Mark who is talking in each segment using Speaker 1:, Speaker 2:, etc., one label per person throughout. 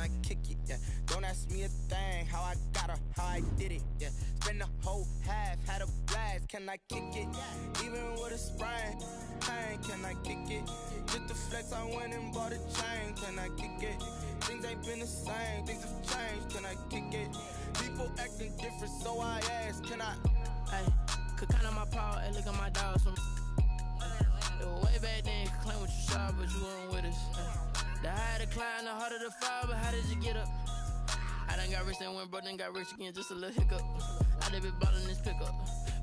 Speaker 1: I kick it? Yeah, don't ask me a thing. How I got her, how I did it. Yeah, spend the whole half, had a blast. Can I kick it? Even with a sprain, pain. Can I kick it? Just the flex, I went and bought a chain. Can I kick it? Things ain't been the same, things have changed. Can I kick it? People acting different, so I ask. Can I?
Speaker 2: Hey, could count on my power, hey, look at my dogs from. It was way back then, could claim what you saw, but you weren't with us. The higher the climb, the harder the fall, but how did you get up? I done got rich and went broke, then got rich again, just a little hiccup. I done been ballin' this pickup.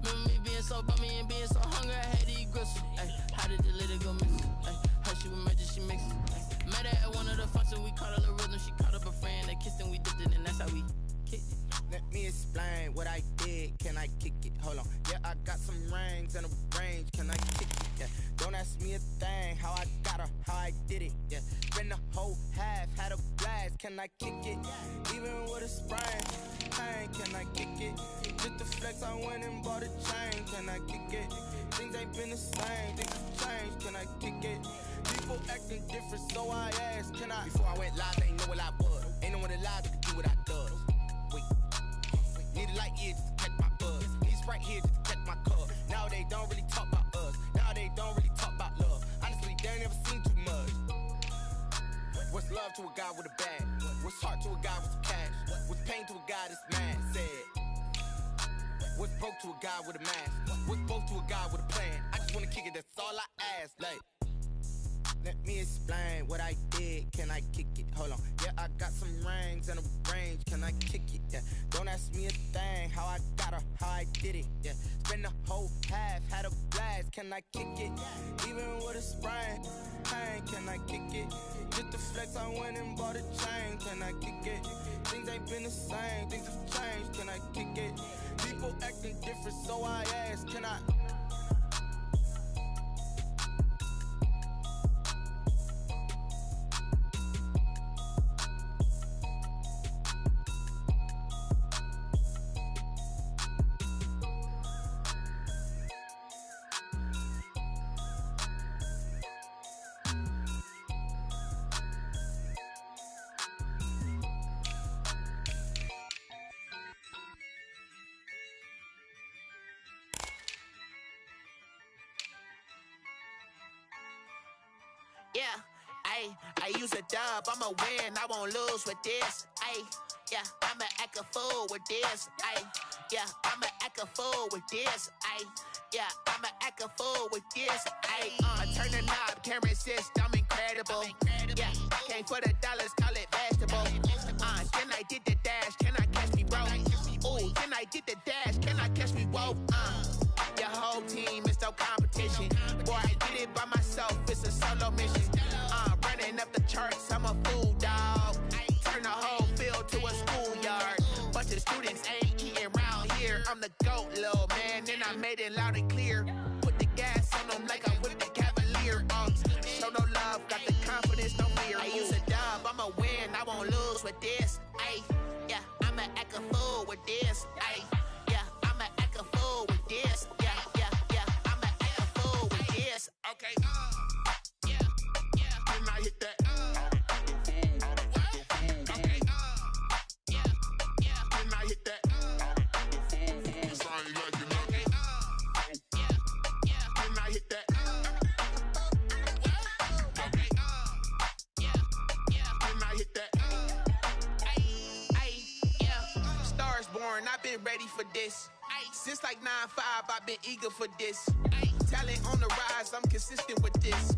Speaker 2: Remember me being so bummy and being so hungry, I had to eat gristle. Ay, how did the lady go miss? Ay, how she was magic, she mixed it. Met her at one of the functions, we caught a little rhythm, she caught up a friend, they kissed and we dipped it, and that's how we kicked it.
Speaker 1: Let me explain what I did. Can I kick it? Hold on. Yeah, I got some rings and a range. Can I kick it? Yeah. Don't ask me a thing. How I got her, how I did it. Yeah. Spend the whole half, had a blast. Can I kick it? Even with a sprain, pain. Can I kick it? Just the flex, I went and bought a chain. Can I kick it? Things ain't been the same. Things have changed. Can I kick it? People acting different, so I ask. Can I? Before I went live, they ain't know what I was. Ain't no one alive that could do what I does. Wait. Need a light here just to catch my buzz. Need Sprite here just to catch my cup. Now they don't really talk about us. Now they don't really talk about love. Honestly, they ain't never seen too much. What's love to a guy with a bag? What's heart to a guy with some cash? What's pain to a guy that's mad? Said. What's broke to a guy with a mask? What's both to a guy with a plan? I just wanna kick it, that's all I ask. Like, let me explain what I did. Can I kick it? Hold on. Yeah, I got some rings and a range. Can I kick it? Yeah. Don't ask me a thing. How I got her, how I did it. Yeah. Spend the whole half, had a blast. Can I kick it? Even with a sprain, pain. Can I kick it? Just the flex, I went and bought a chain. Can I kick it? Things ain't been the same. Things have changed. Can I kick it? People acting different, so I ask. Can I?
Speaker 3: Yeah, I use a dub, I'ma win, I won't lose with this. Yeah, I'ma act a fool with this. Yeah, I'ma act a fool with this. Yeah, I'ma act a fool with this. I turn the knob, camera assist, I'm incredible. Yeah, came for the dollars, call it vegetable. Then I did the dash, can I catch me, bro? Ooh, then I did the dash, can I catch me, whoa? Your whole team is no competition. Boy, I did it by myself, it's a solo mission. Running up the charts, I'm a fool, dog. Turn the whole field to a schoolyard. Bunch of students ain't eating round here. I'm the GOAT, little man, and I made it loud and clear. Put the gas on them like I'm with the Cavalier. Show no love, got the confidence, no fear. I use a dub, I'ma win, I won't lose with this. Yeah, I'ma act a fool with this. Yeah, I'ma act a fool with this. Yeah, I'ma act a fool with this. Okay, yeah, can I hit that? Okay, yeah, can I hit that? Sorry, like you know. Okay, yeah, can I hit that? Okay, yeah, can I hit that? Yeah, stars born, I've been ready for this. Since like 9-5, I've been eager for this. Talent on the rise, I'm consistent with this.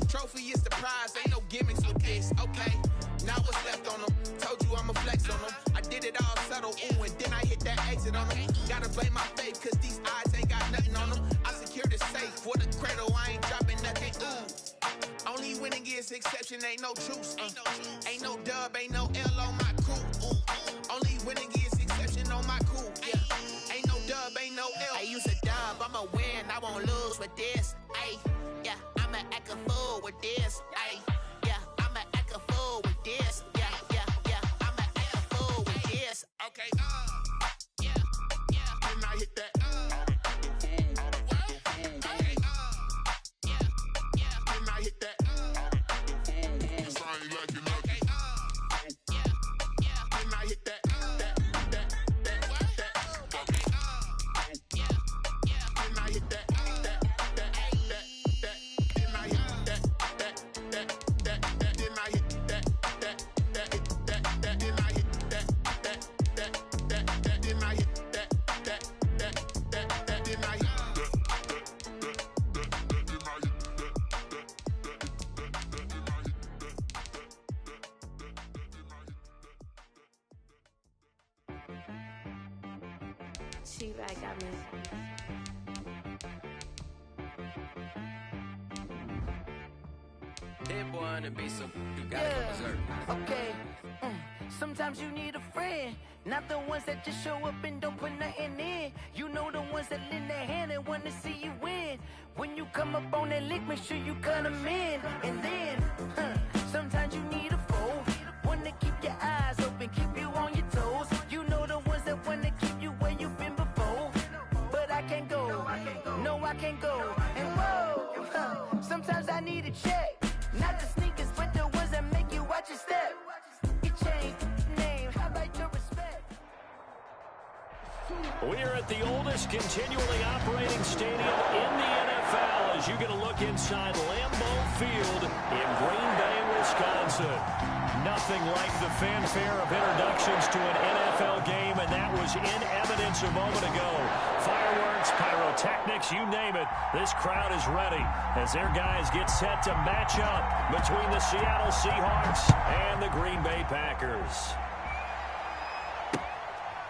Speaker 3: Trophy is the prize, ain't no gimmicks with this. Okay, now what's left on them? Told you I'ma flex on them. I did it all subtle, ooh, and then I hit that exit on them. Gotta blame my faith, cause these eyes ain't got nothing on them. I secured the safe for the cradle, I ain't dropping nothing, ooh. Only winning is exception, ain't no truce. Ain't no dub, ain't no L on my crew. Ooh. Only winning is exception on my crew. Yeah. Ain't no dub, ain't no L. I use a dub, I'ma win, I won't lose with this. Yeah, I'ma act a fool with this. Yeah, I'ma act a fool with this. Yeah, I'ma act a fool with this. Okay, yeah, can I hit that? Okay, yeah, can I hit that? Sorry, like you know. Okay,
Speaker 4: cheap. I got me.
Speaker 2: That boy on the beat, so you gotta go berserk.
Speaker 5: Okay. Sometimes you need a friend, not the ones that just show up and don't put nothing in. You know the ones that lend their hand and want to see you win. When you come up on that lick, make sure you cut them in. And then, sometimes you need a foe, one to keep your eyes open, keep you on your toes. You know the ones that want to keep you where you've been before. But I can't go, no I can't go. And whoa, sometimes I need a check. Not the sneakers, but the ones that make you watch your step. You change name, how about your respect?
Speaker 6: We are at the oldest continually operating stadium in the NFL as you get a look inside Lambeau Field in Green Bay, Wisconsin. Nothing like the fanfare of introductions to an NFL game, and that was in evidence a moment ago. Fireworks, pyrotechnics, you name it. This crowd is ready as their guys get set to match up between the Seattle Seahawks and the Green Bay Packers.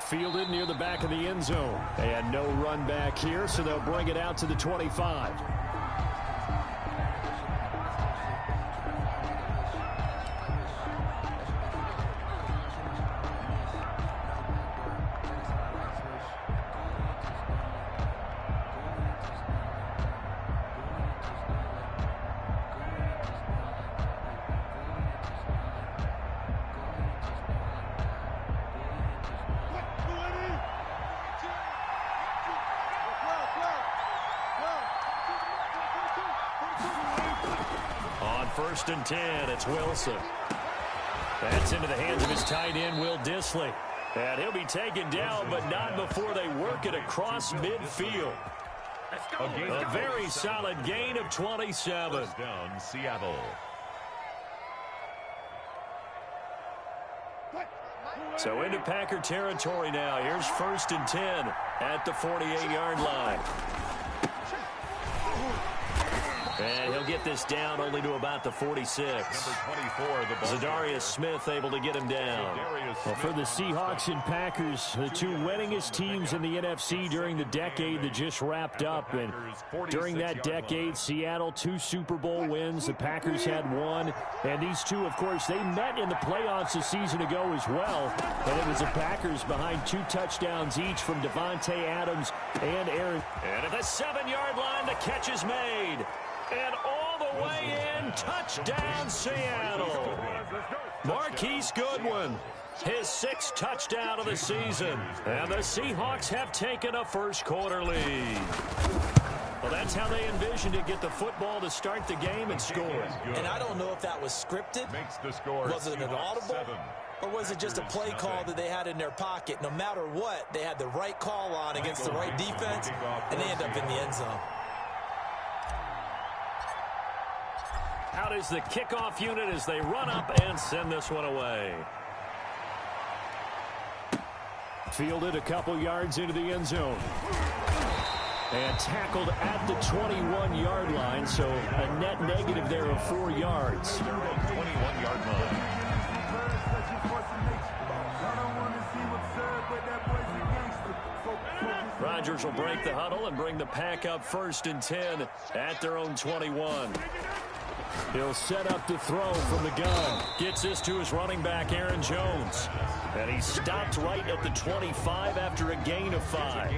Speaker 6: Fielded near the back of the end zone. And no run back here, so they'll bring it out to the 25. First and 10, it's Wilson. That's into the hands of his tight end, Will Dissly. And he'll be taken down, but not before they work it across midfield. A very solid gain of 27.
Speaker 7: Down, Seattle.
Speaker 6: So into Packer territory now. Here's first and 10 at the 48-yard line. And he'll get this down only to about the 46. Zadarius Smith able to get him down.
Speaker 8: Well, for the Seahawks and Packers, the two winningest teams in the NFC during the decade that just wrapped up. And during that decade, Seattle 2 Super Bowl wins. The Packers had 1. And these two, of course, they met in the playoffs a season ago as well. And it was the Packers behind 2 touchdowns each from Devontae Adams and Aaron.
Speaker 6: And at the 7-yard line, the catch is made. And all the way in, touchdown Seattle. Marquise Goodwin, his 6th touchdown of the season. And the Seahawks have taken a first-quarter lead. Well, that's how they envisioned it, get the football to start the game and score.
Speaker 9: And I don't know if that was scripted.
Speaker 7: Makes the score.
Speaker 9: Was it an audible? Or was it just a play call that they had in their pocket? No matter what, they had the right call on against the right defense, and they end up in the end zone.
Speaker 6: Out is the kickoff unit as they run up and send this one away.
Speaker 8: Fielded a couple yards into the end zone. And tackled at the 21-yard line, so a net negative there of 4 yards.
Speaker 7: 21-yard line.
Speaker 6: Rodgers will break the huddle and bring the Pack up first and 10 at their own 21.
Speaker 8: He'll set up to throw from the gun.
Speaker 6: Gets this to his running back, Aaron Jones. And he stopped right at the 25 after a gain of 5.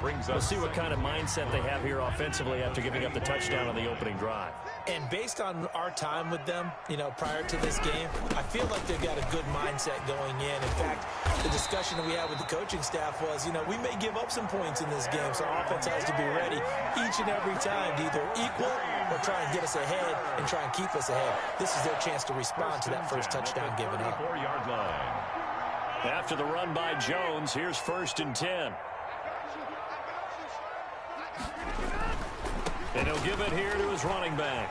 Speaker 6: We'll see what kind of mindset they have here offensively after giving up the touchdown on the opening drive.
Speaker 9: And based on our time with them, prior to this game, I feel like they've got a good mindset going in. In fact, the discussion that we had with the coaching staff was, we may give up some points in this game, so our offense has to be ready each and every time to either equal or try and get us ahead and try and keep us ahead. This is their chance to respond to that first touchdown given up.
Speaker 7: 4-yard line.
Speaker 6: After the run by Jones, here's first and 10. And he'll give it here to his running back.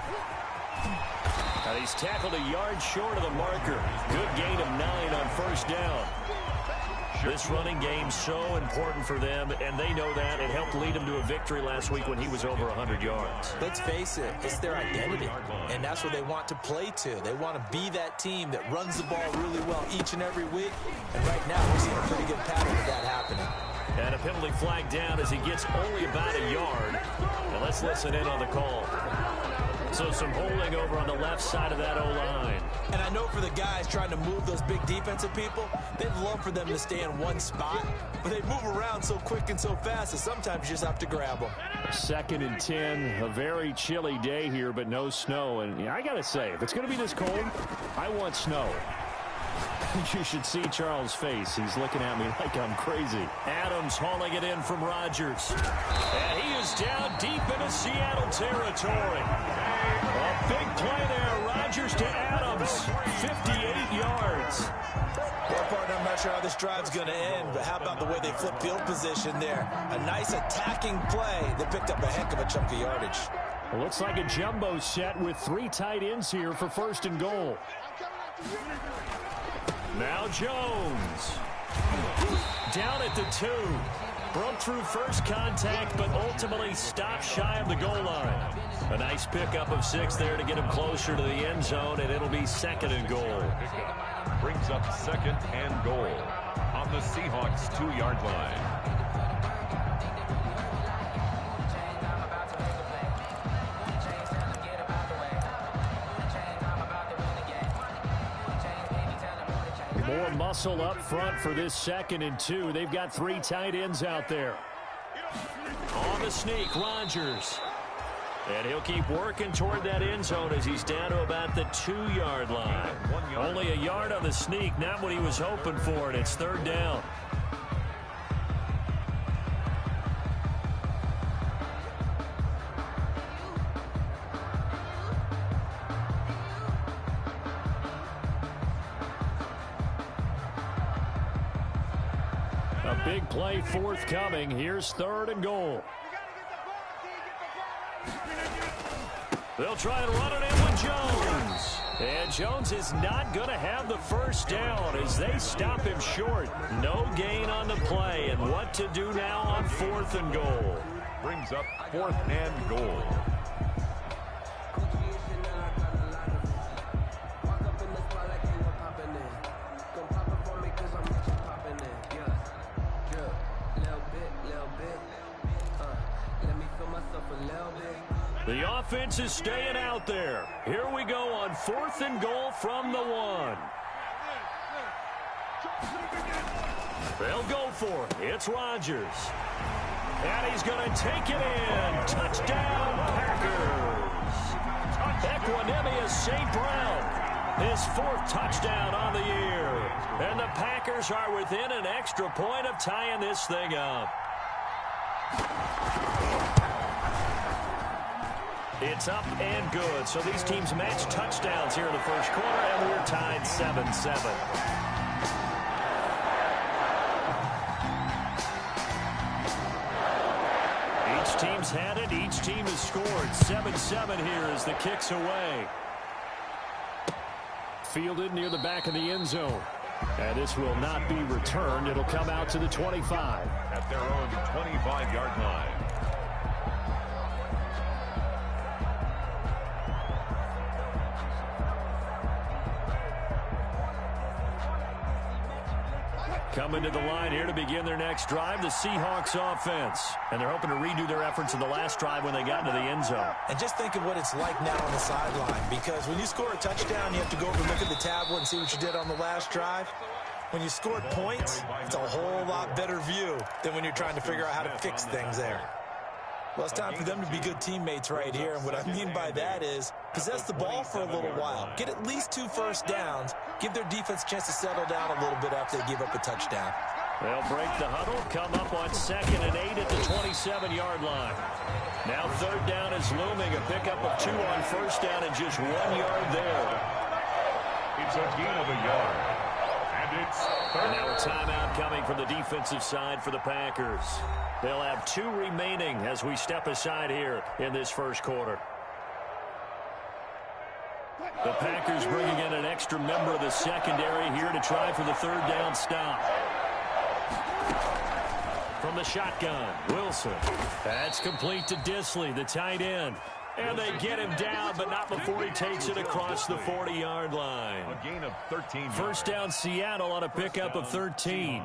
Speaker 6: And he's tackled a yard short of the marker. Good gain of 9 on first down. This running game's so important for them, and they know that. It helped lead them to a victory last week when he was over 100 yards.
Speaker 9: Let's face it, it's their identity, and that's what they want to play to. They want to be that team that runs the ball really well each and every week, and right now we're seeing a pretty good pattern of that happening.
Speaker 6: And a penalty flag down as he gets only about a yard. And let's listen in on the call. So some holding over on the left side of that O-line.
Speaker 9: And I know for the guys trying to move those big defensive people, they'd love for them to stay in one spot. But they move around so quick and so fast that sometimes you just have to grab them.
Speaker 8: 2nd and 10, a very chilly day here, but no snow. And I got to say, if it's going to be this cold, I want snow. You should see Charles' face. He's looking at me like I'm crazy.
Speaker 6: Adams hauling it in from Rodgers. And he is down deep into Seattle territory. A big play there. Rodgers to Adams. 58 yards.
Speaker 9: Well, partner, I'm not sure how this drive's going to end, but how about the way they flip field position there? A nice attacking play that picked up a heck of a chunk of yardage.
Speaker 8: It looks like a jumbo set with 3 tight ends here for 1st and goal.
Speaker 6: Now Jones. Down at the 2. Broke through first contact, but ultimately stopped shy of the goal line. A nice pickup of 6 there to get him closer to the end zone, and it'll be 2nd and goal.
Speaker 7: Brings up 2nd and goal on the Seahawks 2-yard line.
Speaker 8: More muscle up front for this 2nd and 2. They've got 3 tight ends out there.
Speaker 6: On the sneak, Rodgers. And he'll keep working toward that end zone as he's down to about the 2-yard line. Only a yard on the sneak, not what he was hoping for, and it's 3rd down.
Speaker 8: A big play forthcoming. Here's 3rd and goal.
Speaker 6: They'll try and run it in with Jones. And Jones is not going to have the first down as they stop him short. No gain on the play. And what to do now on 4th and goal.
Speaker 7: Brings up 4th and goal.
Speaker 6: The offense is staying out there. Here we go on 4th and goal from the 1. They'll go for it. It's Rodgers. And he's going to take it in. Touchdown, Packers. Equanimous St. Brown. His 4th touchdown on the year. And the Packers are within an extra point of tying this thing up. It's up and good. So these teams match touchdowns here in the first quarter, and we're tied 7-7. Each team's had it. Each team has scored. 7-7 here as the kick's away.
Speaker 8: Fielded near the back of the end zone. And this will not be returned. It'll come out to the 25.
Speaker 7: At their own 25-yard line.
Speaker 6: Coming to the line here to begin their next drive, the Seahawks offense. And they're hoping to redo their efforts in the last drive when they got into the end zone.
Speaker 9: And just think of what it's like now on the sideline, because when you score a touchdown, you have to go over and look at the tablet and see what you did on the last drive. When you scored points, it's a whole lot better view than when you're trying to figure out how to fix things there. Well, it's time for them to be good teammates right here, and what I mean by that is possess the ball for a little while, get at least 2 first downs, give their defense a chance to settle down a little bit after they give up a touchdown.
Speaker 6: They'll break the huddle, come up on 2nd and 8 at the 27-yard line. Now 3rd down is looming, a pickup of 2 on 1st down and just 1 yard there.
Speaker 7: It's a gain of a yard. And it's 3rd.
Speaker 6: And now a timeout coming from the defensive side for the Packers. They'll have 2 remaining as we step aside here in this first quarter. The Packers bringing in an extra member of the secondary here to try for the 3rd down stop. From the shotgun, Wilson. That's complete to Disley, the tight end. And they get him down, but not before he takes it across the 40-yard line.
Speaker 7: A gain of 13.
Speaker 6: First down Seattle on a pickup of 13.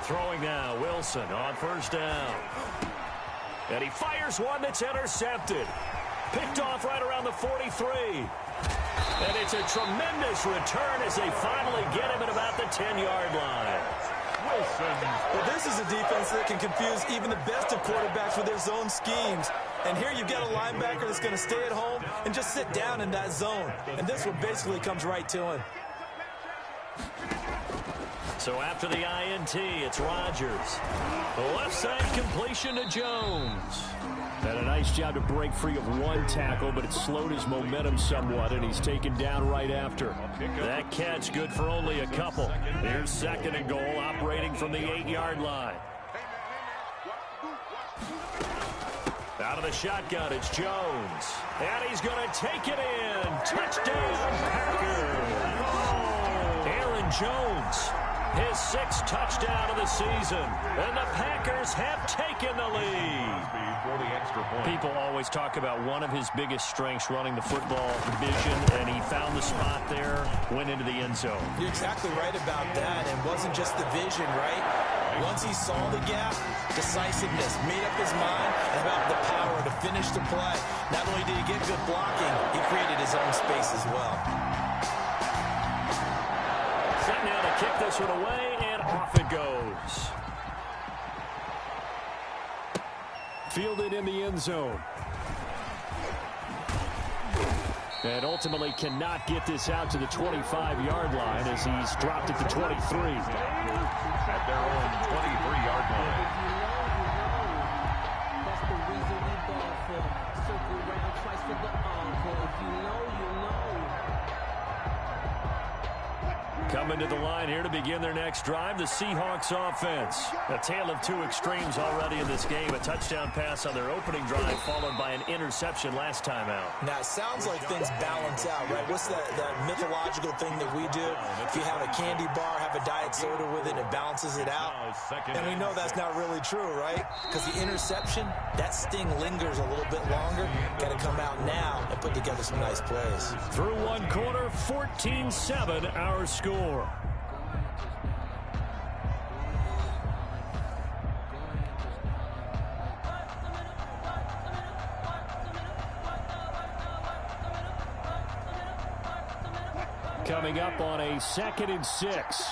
Speaker 6: Throwing now, Wilson on first down. And he fires one that's intercepted. Picked off right around the 43. And it's a tremendous return as they finally get him at about the 10-yard line. Wilson.
Speaker 9: Well, this is a defense that can confuse even the best of quarterbacks with their zone schemes. And here you've got a linebacker that's going to stay at home and just sit down in that zone. And this one basically comes right to him.
Speaker 6: So after the INT, it's Rodgers. The left side completion to Jones.
Speaker 8: Had a nice job to break free of one tackle, but it slowed his momentum somewhat, and he's taken down right after.
Speaker 6: That catch good for only a couple. Here's second and goal, operating from the 8-yard line. Out of the shotgun, it's Jones. And he's going to take it in. Touchdown, Packers. Aaron Jones, his 6th touchdown of the season. And the Packers have taken the lead. People always talk about one of his biggest strengths running the football, vision, and he found the spot there, went into the end zone.
Speaker 9: You're exactly right about that. It wasn't just the vision, right? Once he saw the gap, decisiveness, made up his mind, and about the power to finish the play. Not only did he get good blocking, he created his own space as well.
Speaker 6: Set now to kick this one away, and off it goes.
Speaker 8: Fielded in the end zone. And ultimately cannot get this out to the 25-yard line as he's dropped it to 23.
Speaker 7: At their own 23-yard line.
Speaker 4: That's the reason we ball for. Circle round twice for the encore. If you know, you know.
Speaker 6: Coming to the line here to begin their next drive, the Seahawks offense. A tale of two extremes already in this game. A touchdown pass on their opening drive, followed by an interception last time out.
Speaker 9: Now, it sounds like things balance out, right? What's that mythological thing that we do? If you have a candy bar, have a diet soda with it, it balances it out. And we know that's not really true, right? Because the interception, that sting lingers a little bit longer. Got to come out now and put together some nice plays.
Speaker 6: Through one quarter, 14-7 our score. Coming up on a 2nd and 6.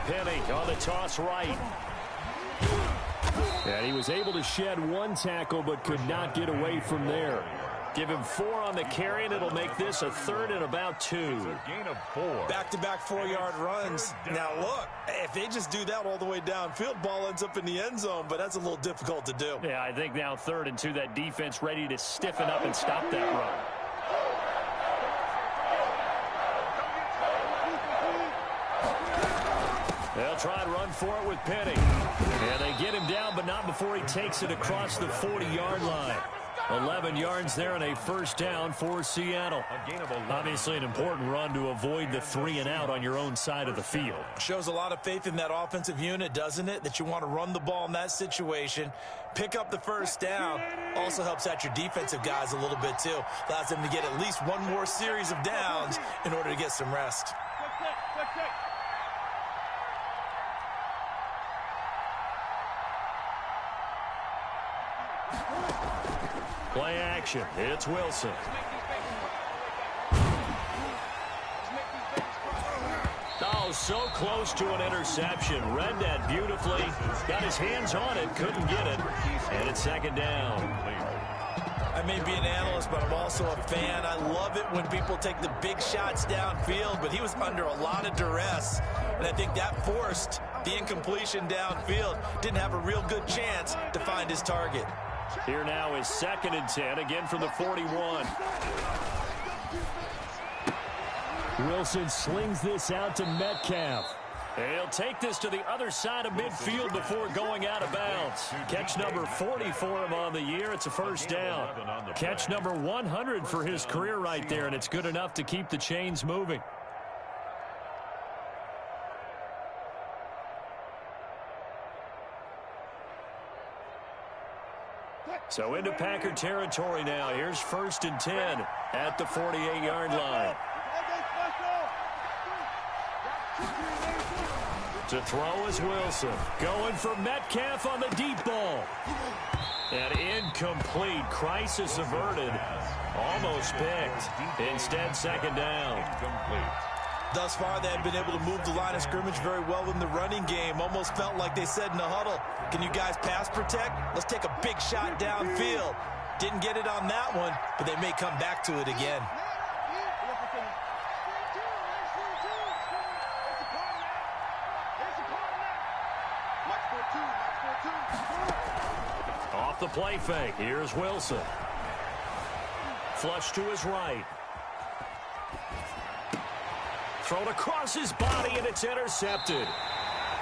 Speaker 6: Penny on the toss right. And he was able to shed one tackle but could not get away from there. Give him 4 on the carry, and it'll make this a 3rd and about 2.
Speaker 7: Gain of 4.
Speaker 9: Back-to-back 4-yard runs. Now, look, if they just do that all the way downfield, ball ends up in the end zone, but that's a little difficult to do.
Speaker 6: Yeah, I think now 3rd and 2, that defense ready to stiffen up and stop that run. They'll try and run for it with Penny. And they get him down, but not before he takes it across the 40-yard line. 11 yards there and a first down for Seattle. Obviously an important run to avoid the 3 and out on your own side of the field.
Speaker 9: Shows a lot of faith in that offensive unit, doesn't it? That you want to run the ball in that situation. Pick up the first down. Also helps out your defensive guys a little bit too. Allows them to get at least one more series of downs in order to get some rest.
Speaker 6: Play action. It's Wilson. Oh, so close to an interception. Read that beautifully. Got his hands on it. Couldn't get it. And it's 2nd down.
Speaker 9: I may be an analyst, but I'm also a fan. I love it when people take the big shots downfield, but he was under a lot of duress. And I think that forced the incompletion downfield. Didn't have a real good chance to find his target.
Speaker 6: Here now is 2nd and 10, again from the 41.
Speaker 8: Wilson slings this out to Metcalf.
Speaker 6: He'll take this to the other side of midfield before going out of bounds. Catch number 40 for him on the year. It's a first down. Catch number 100 for his career right there, and it's good enough to keep the chains moving.
Speaker 8: So into Packer territory now. Here's 1st and 10 at the 48-yard line. To throw is Wilson. Going for Metcalf on the deep ball. And incomplete. Crisis averted. Almost picked. Instead, 2nd down.
Speaker 7: Incomplete.
Speaker 9: Thus far, they have been able to move the line of scrimmage very well in the running game. Almost felt like they said in the huddle, can you guys pass protect? Let's take a big shot downfield. Didn't get it on that one, but they may come back to it again.
Speaker 8: Off the play fake. Here's Wilson. Flush to his right. Thrown across his body, and it's intercepted.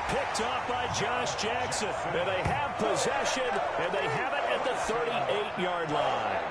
Speaker 8: Picked up by Josh Jackson. And they have possession, and they have it at the 38-yard line.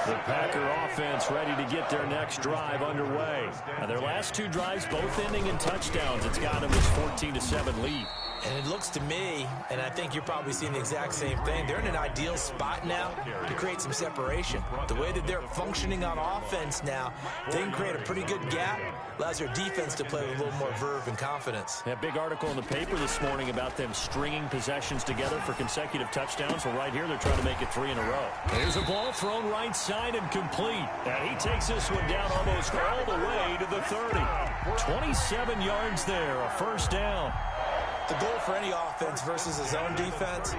Speaker 8: The Packer offense ready to get their next drive underway. Now, their last 2 drives both ending in touchdowns. It's got them this 14-7 lead.
Speaker 9: And it looks to me, and I think you're probably seeing the exact same thing, they're in an ideal spot now to create some separation. The way that they're functioning on offense now, they can create a pretty good gap, allows their defense to play with a little more verve and confidence.
Speaker 8: That big article in the paper this morning about them stringing possessions together for consecutive touchdowns. Well, right here, they're trying to make it 3 in a row. Here's a ball thrown right side and complete. And he takes this one down almost all the way to the 30. 27 yards there, a 1st down.
Speaker 9: The goal for any offense versus a zone defense,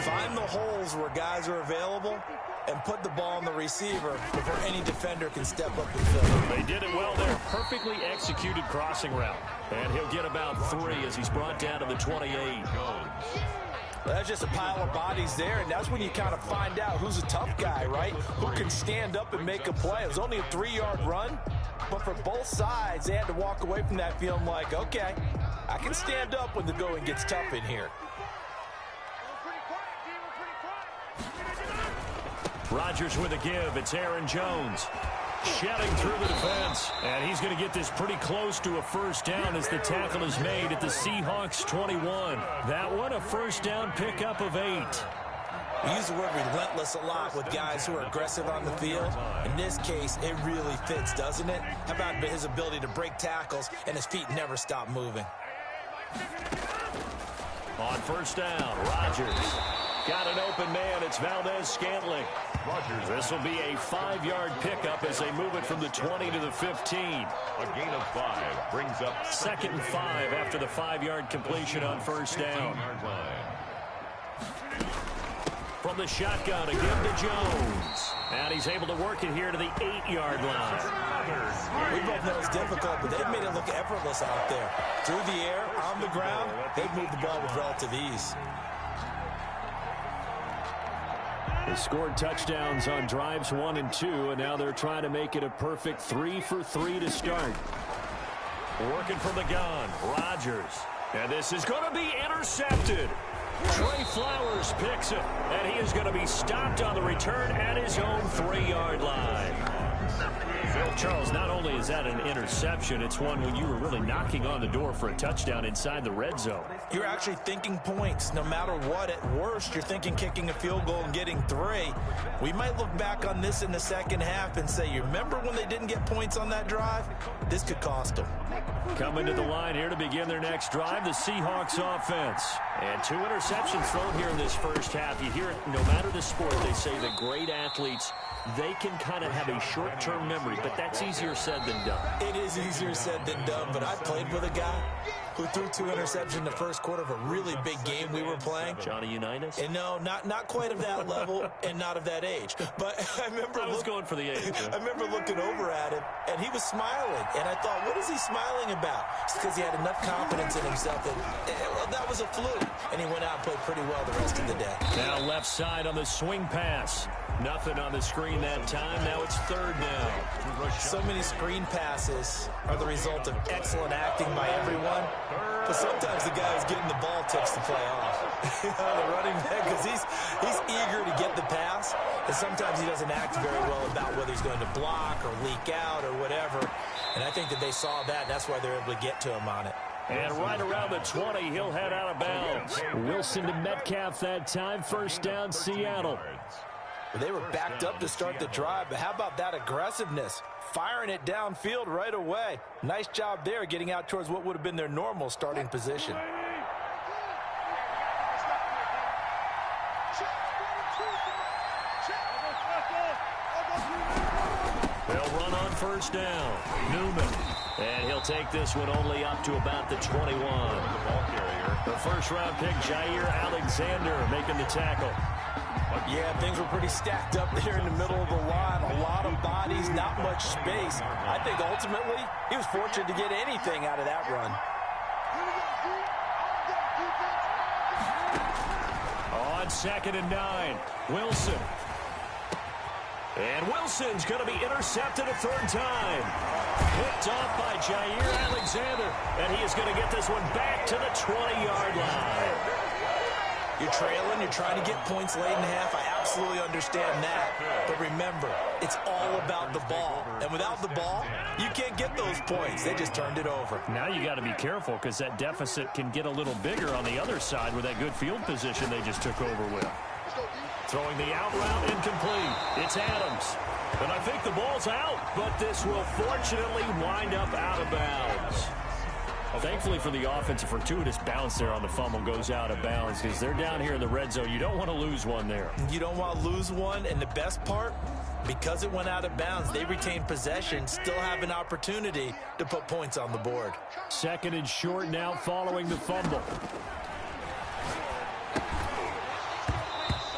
Speaker 9: find the holes where guys are available and put the ball on the receiver before any defender can step up and fill it.
Speaker 8: They did it well there. Perfectly executed crossing route. And he'll get about 3 as he's brought down to the 28.
Speaker 9: Well, that's just a pile of bodies there, and that's when you kind of find out who's a tough guy, right? Who can stand up and make a play. It was only a 3-yard run, but for both sides, they had to walk away from that feeling like, okay, I can stand up when the going gets tough in here.
Speaker 8: Rodgers with a give. It's Aaron Jones. Shedding through the defense. And he's going to get this pretty close to a 1st down as the tackle is made at the Seahawks 21. That one, a 1st down pickup of 8.
Speaker 9: We use the word relentless a lot with guys who are aggressive on the field. In this case, it really fits, doesn't it? How about his ability to break tackles and his feet never stop moving?
Speaker 8: On 1st down, Rodgers. Got an open man. It's Valdez-Scantling. This will be a 5-yard pickup as they move it from the 20 to the 15.
Speaker 7: A gain of 5 brings up
Speaker 8: 2nd and 5 after the 5-yard completion on 1st down. From the shotgun, a give to Jones. And he's able to work it here to the 8-yard line.
Speaker 9: We both know it's difficult, but they've made it look effortless out there. Through the air, on the ground, they've moved the ball with relative ease.
Speaker 8: They scored touchdowns on drives 1 and 2, and now they're trying to make it a perfect 3 for 3 to start. Working from the gun, Rodgers. And this is going to be intercepted. Trey Flowers picks it, and he is going to be stopped on the return at his own 3-yard line. Charles, not only is that an interception, it's one when you were really knocking on the door for a touchdown inside the red zone.
Speaker 9: You're actually thinking points. No matter what, at worst, you're thinking kicking a field goal and getting 3. We might look back on this in the second half and say, you remember when they didn't get points on that drive? This could cost them.
Speaker 8: Coming to the line here to begin their next drive, the Seahawks offense. And 2 interceptions thrown here in this first half. You hear it, no matter the sport, they say the great athletes, they can kind of have a short-term memory, but that's easier said than done.
Speaker 9: It is easier said than done, but I played with a guy who threw 2 interceptions in the first quarter of a really big game we were playing.
Speaker 8: Johnny Unitas?
Speaker 9: And no, not quite of that level and not of that age. But I remember
Speaker 8: I was going for the age.
Speaker 9: I remember looking over at him, and he was smiling. And I thought, what is he smiling about? It's because he had enough confidence in himself that was a fluke. And he went out and played pretty well the rest of the day.
Speaker 8: Now left side on the swing pass. Nothing on the screen that time. Now it's 3rd down.
Speaker 9: So many screen passes are the result of excellent acting by everyone. But sometimes the guy who's getting the ball takes the play off. The running back, because he's eager to get the pass. And sometimes he doesn't act very well about whether he's going to block or leak out or whatever. And I think that they saw that, and that's why they're able to get to him on it.
Speaker 8: And right around the 20, he'll head out of bounds. Wilson to Metcalf that time. First down, Seattle.
Speaker 9: They were backed up to start the drive, but how about that aggressiveness? Firing it downfield right away. Nice job there getting out towards what would have been their normal starting position.
Speaker 8: They'll run on first down. Newman. And he'll take this one only up to about the 21. The first-round pick, Jair Alexander, making the tackle.
Speaker 9: Yeah, things were pretty stacked up there in the middle of the line. A lot of bodies, not much space. I think ultimately he was fortunate to get anything out of that run.
Speaker 8: On 2nd and 9, Wilson. And Wilson's going to be intercepted a third time. Picked off by Jair Alexander. And he is going to get this one back to the 20-yard line.
Speaker 9: You're trailing, you're trying to get points late in half. I absolutely understand that. But remember, it's all about the ball. And without the ball, you can't get those points. They just turned it over.
Speaker 8: Now you got to be careful because that deficit can get a little bigger on the other side with that good field position they just took over with. Throwing the out route incomplete. It's Adams. And I think the ball's out, but this will fortunately wind up out of bounds. Thankfully for the offense, a fortuitous bounce there on the fumble goes out of bounds because they're down here in the red zone. You don't want to lose one there.
Speaker 9: You don't want to lose one, and the best part, because it went out of bounds, they retain possession, still have an opportunity to put points on the board.
Speaker 8: 2nd and short now following the fumble.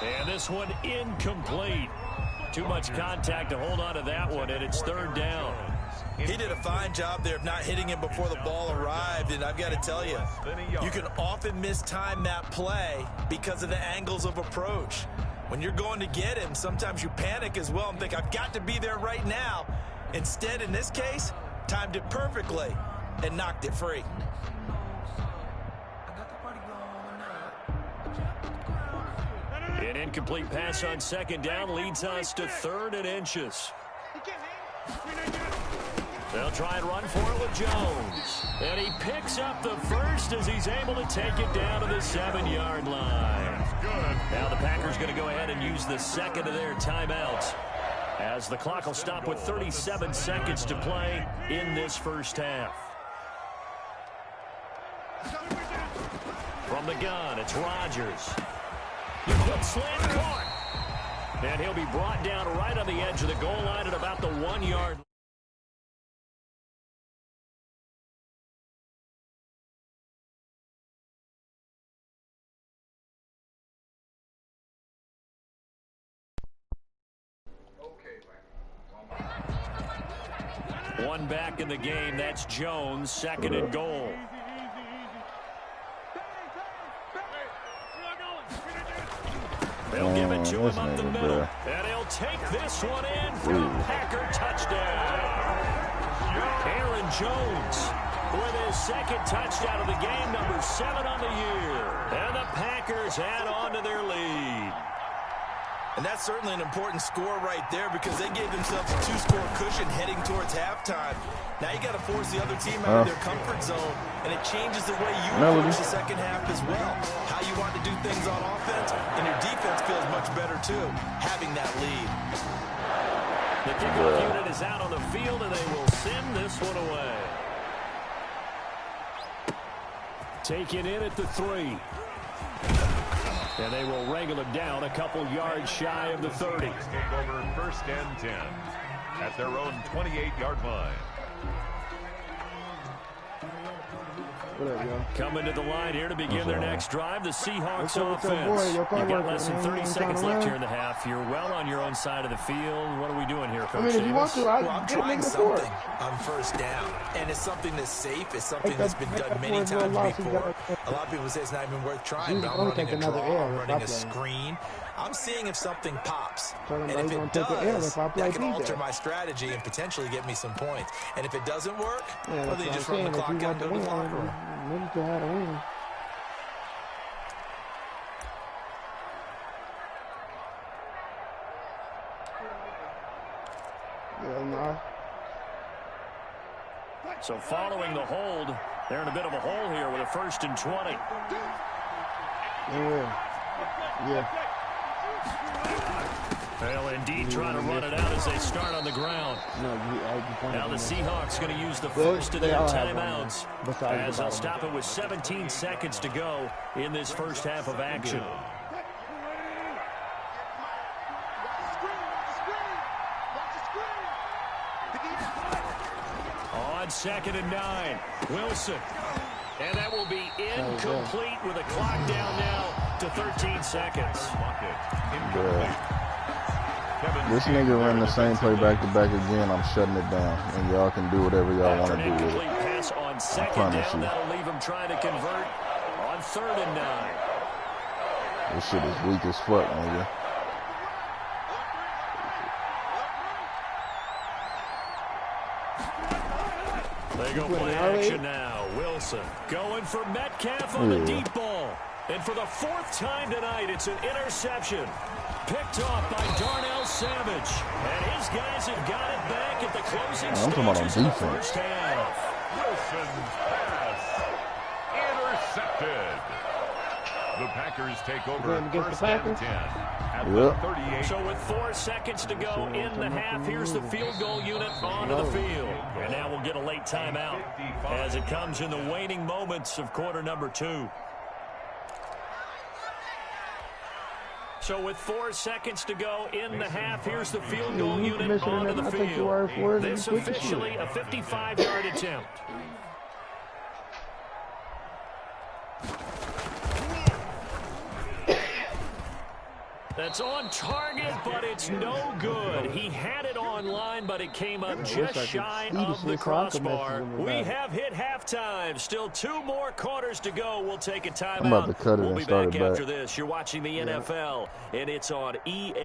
Speaker 8: And this one incomplete. Too much contact to hold on to that one, and it's 3rd down.
Speaker 9: He did a fine job there of not hitting him before the ball arrived, and I've got to tell you, you can often mistime that play because of the angles of approach. When you're going to get him, sometimes you panic as well and think, I've got to be there right now. Instead, in this case, timed it perfectly and knocked it free.
Speaker 8: An incomplete pass on 2nd down leads us to 3rd and inches. They'll try and run for it with Jones. And he picks up the first as he's able to take it down to the 7-yard line. Now the Packers going to go ahead and use the second of their timeouts as the clock will stop with 37 seconds to play in this first half. From the gun, it's Rodgers. Good slant caught. And he'll be brought down right on the edge of the goal line at about the 1-yard line. One back in the game. That's Jones. 2nd and goal. They'll give it to him up the middle. And he'll take this one in for a Packer touchdown. Aaron Jones with his 2nd touchdown of the game, number 7 on the year. And the Packers add on to their lead.
Speaker 9: And that's certainly an important score right there because they gave themselves a 2-score cushion heading towards halftime. Now you got to force the other team out of their comfort zone, and it changes the way you approach the second half as well. How you want to do things on offense, and your defense feels much better too, having that lead.
Speaker 8: The kickoff unit is out on the field, and they will send this one away. Taken in at the 3. And they will wrangle him down a couple yards shy of the 30.
Speaker 7: Take over 1st and 10 at their own 28-yard line.
Speaker 8: Coming to the line here to begin their next drive, the Seahawks offense. You've got less than 30 seconds left here in the half. You're well on your own side of the field. What are we doing here, Coach Davis?
Speaker 9: I'm trying something on 1st down, and it's something that's safe. It's something that's been done many times before. A lot of people say it's not even worth trying, but I'm running a draw, I'm running a screen. I'm seeing if something pops, and if it does, that can alter my strategy and potentially get me some points. And if it doesn't work, well, then you just run the clock out to the locker room.
Speaker 8: So following the hold, they're in a bit of a hole here with a 1st and 20.
Speaker 10: Yeah.
Speaker 8: They'll indeed try to run it out as they start on the ground. Now the Seahawks going to use the first of their timeouts as they'll stop it with 17 seconds to go in this first half of action. On 2nd and 9, Wilson. And that will be incomplete with a clock down now to 13 seconds.
Speaker 10: This nigga run the same play back-to-back again. I'm shutting it down. And y'all can do whatever y'all want to do with it.
Speaker 8: Pass on 2nd down. That'll leave him trying to convert on 3rd and 9.
Speaker 10: This shit is weak as fuck, nigga.
Speaker 8: They go play action now. Wilson going for Metcalf on the deep ball. And for the 4th time tonight, it's an interception. Picked off by Darnell Savage. And his guys have got it back at the closing stages of the first half.
Speaker 7: Wilson's pass intercepted. The Packers take over 1st and 10 at the 38.
Speaker 8: So with 4 seconds to go in the half, here's the field goal unit onto the field. And now we'll get a late timeout as it comes in the waning moments of quarter number 2. So with 4 seconds to go in the half, here's the field goal unit onto the field. This officially a 55-yard attempt. That's on target, but it's no good. He had it on line, but it came up just shy of the crossbar. We have hit halftime. Still 2 more quarters to go. We'll take a timeout.
Speaker 10: I'm about to cut it
Speaker 8: we'll
Speaker 10: and
Speaker 8: be
Speaker 10: start
Speaker 8: back
Speaker 10: it back.
Speaker 8: after this. You're watching the NFL, and it's on EA.